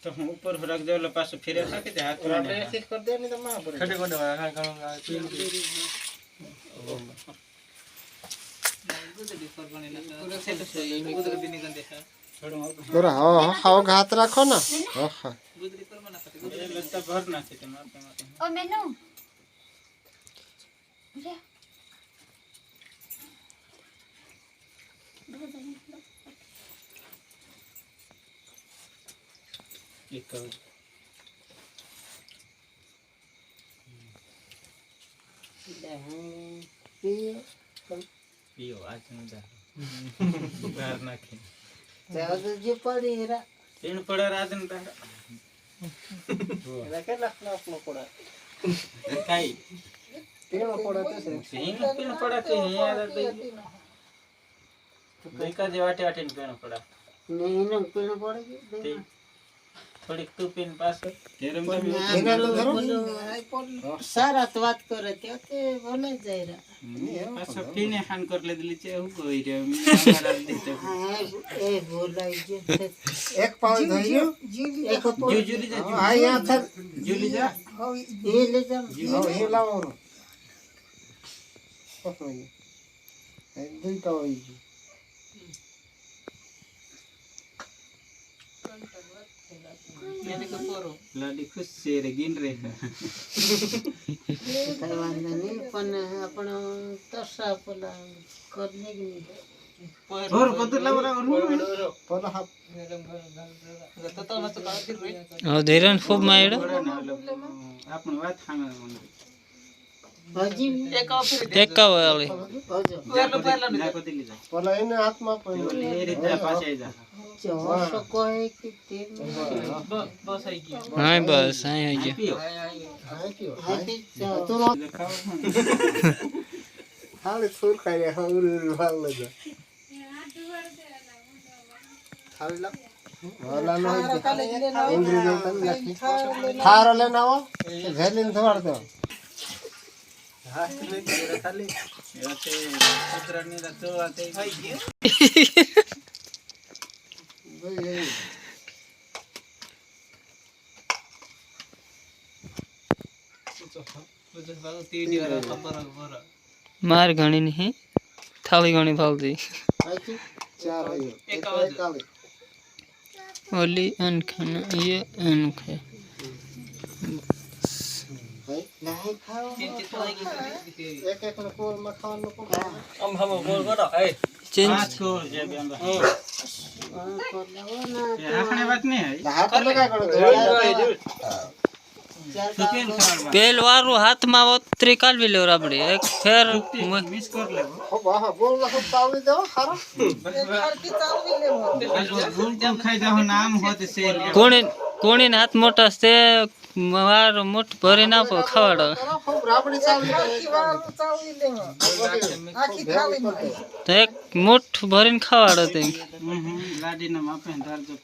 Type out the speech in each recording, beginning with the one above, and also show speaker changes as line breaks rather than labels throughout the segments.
तो हम ऊपर रख दे लो पास फिर ऐसा के हाथ में ऐसे कर दे नहीं तो मां पर खड़े कर दे हां करूंगा गुदड़ी पर बने लगा से तो सही गुदड़ी भी निकल देखा छोड़ो
तोरा हाव घात रखो ना हां
गुदड़ी पर बना सकते गुदड़ी लगता भर ना से मारते मारते
ओ मेनू
एक कर पियो आज नहीं जा बाहर ना के
तो जे पड़ी रा
तीन पड़ा रात में तारा
एला के लखना अपनो पड़ा
काई
तीन पड़ा तो
तीन पड़ा के यार देखा जे वाटे वाटे पेन पड़ा
नहीं न पेन पड़ेगी
थोड़ी तू पेन पास तेरे में
सारा बात करे ते बोले जाय रा
पास पीने खान कर ले दिली छे हु कोई रे हमारा देते
ए बोलाई जे
एक पाव धइयो
एक
जुली जा
हां यहां था
जुली जा
ये ले जा
ये लाओ और ये दुई पाव है
मैंने को पोरो लाडी खुश से रे गिन रे
नहीं पण आपण तसा पला करने की नहीं
और पत्थर लवरा और
पला हाफ
तो ना तो काट रे
हो धीरन खूब मायडो
आपण વાત ખામે
हाजी
टेक्का वाले
वेलो पहला ना को दिली जा
पला इन हाथ में पड़
ले रे जा पाछे जा
चौस कोई की तेल
बस आई की
हां बस आई है जी
पियो
हां क्यों
हाजी
तो
दिखाओ
हाले छोड़ खाए और भाग ले जा थाली ला वाला ना इंग्रेडिएंट थार लेना हो झेलिन थोड़ दो हाथ में तेरा खाली
ऐसे पुत्रनी दा तो आते भाई ये
मार घणी नहीं थाली घणी फालती
चार है
एक आवाज
ओली अनखाना ये अनखे
नहीं खाओ
एक एक को मखान को
हम बोल करो ए
चेंज
पांच को जे बेन
कर लो ना
ये आखने बात नहीं है
हाथ लगा करो
सुकेन खाड़
पेल वारू हाथ में वो त्रिकाल भी ले राबड़ी एक फिर
मिस कर ले
हो वाह बोल रहा ताली दो हारो
भूल जब खाई जाओ नाम होते से
कोणी हाथ मोटा से मार मोट भरे ना पो खावाडो
खूब राबड़ी चावल
तो एक मुठ भरीन खावाडो ते
लाडी ना मापे दार जो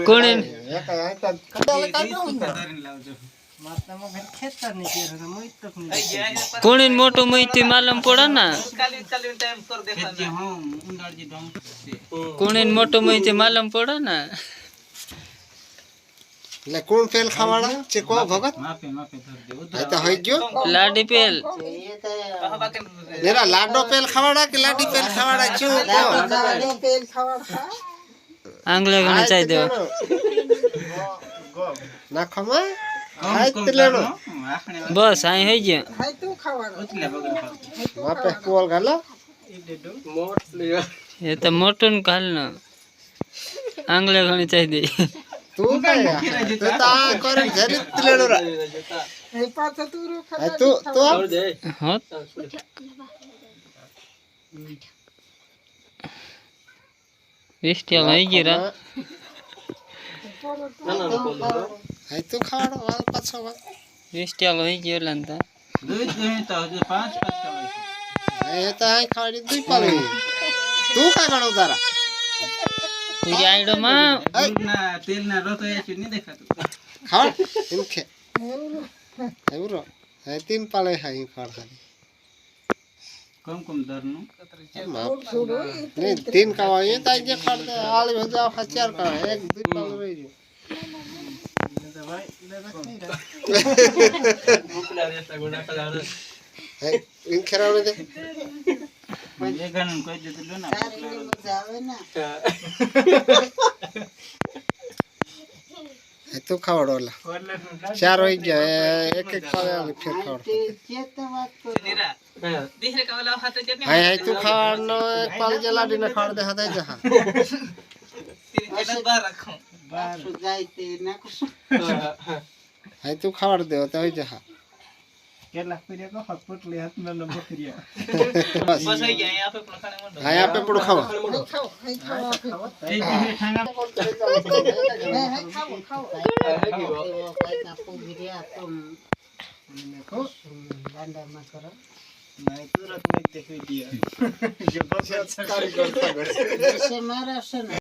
कोणी
एक है त कदल काटो
दारिन लाव जो
माता में फिर खेत करने की है मैं तक नहीं
कोणी मोटो मैती मालूम पड़ा ना
काली काली टाइम कर देखा ना हां उंडार जी ढंग से
कोणी मोटो मैती मालूम पड़ा ना
ले कौन फेल खावाड़ा चेको भगत
मापे मापे धर दे
है तो है जो
लाडी पेल
ये तो
मेरा लाडो पेल खावाड़ा कि लाडी पेल खावाड़ा क्यों
गाड़ी पेल खावा खा
आंगले घणी चाय देव
ना खमा हाय त लेनो
आखने
बस आई है जे
है तू खावा
उतले बगल
मापे कोल गालो
मोट लिया
ये तो मोटन काल ना आंगले घणी चाय दे
तू काय तू ता कर झरी लेनो रा
है पाछा तू रो खा
है तू
हां इस्टिया लई गिरा
है तू खावाड़ा वाल पाछो वा
इस्टिया लई गिरलंता
दूध दे तो जो 5 का
ये तो है खाड़ी दुई पाले तू का गणो तारा
पूरी आइडो मा
ना तेल ना रो तो ये नहीं देखा तू
खावा इनखे है बुरो है तीन पाले है खाड़ खाली
કમ ધરનું
नहीं 3 खावा ये ताई जे खाड़ दे आली भजा 4 का एक 2 पाल रही जो इन खरावले दे
એ ગણન કોઈ દીધું ના
તારી મજા આવે ને
तो खावड़ोला 4 हो गया एक एक खावे फिर खावड़
જે તો વાત કરો
हाय हाय तू खावड़नो एक पाल जलाडी ने खाड़ दे हाथ जहा
પાછું જાય તે નાખશું
हाय तू खावड़ दे तो हो जहा
કેટલા ફેર્યા કો હકપટલી હાથમાં ન બકરિયા
बस
થઈ ગયા અહીંયા આપે પણ ખાને
हाय आप पे पड़ो खावा
એ જીને ઠાંગા
ખાવો ખાવો દાંડામાં કરો
નહીં તુરત મેં દેખી દિયા જો બસ
મારા છે ને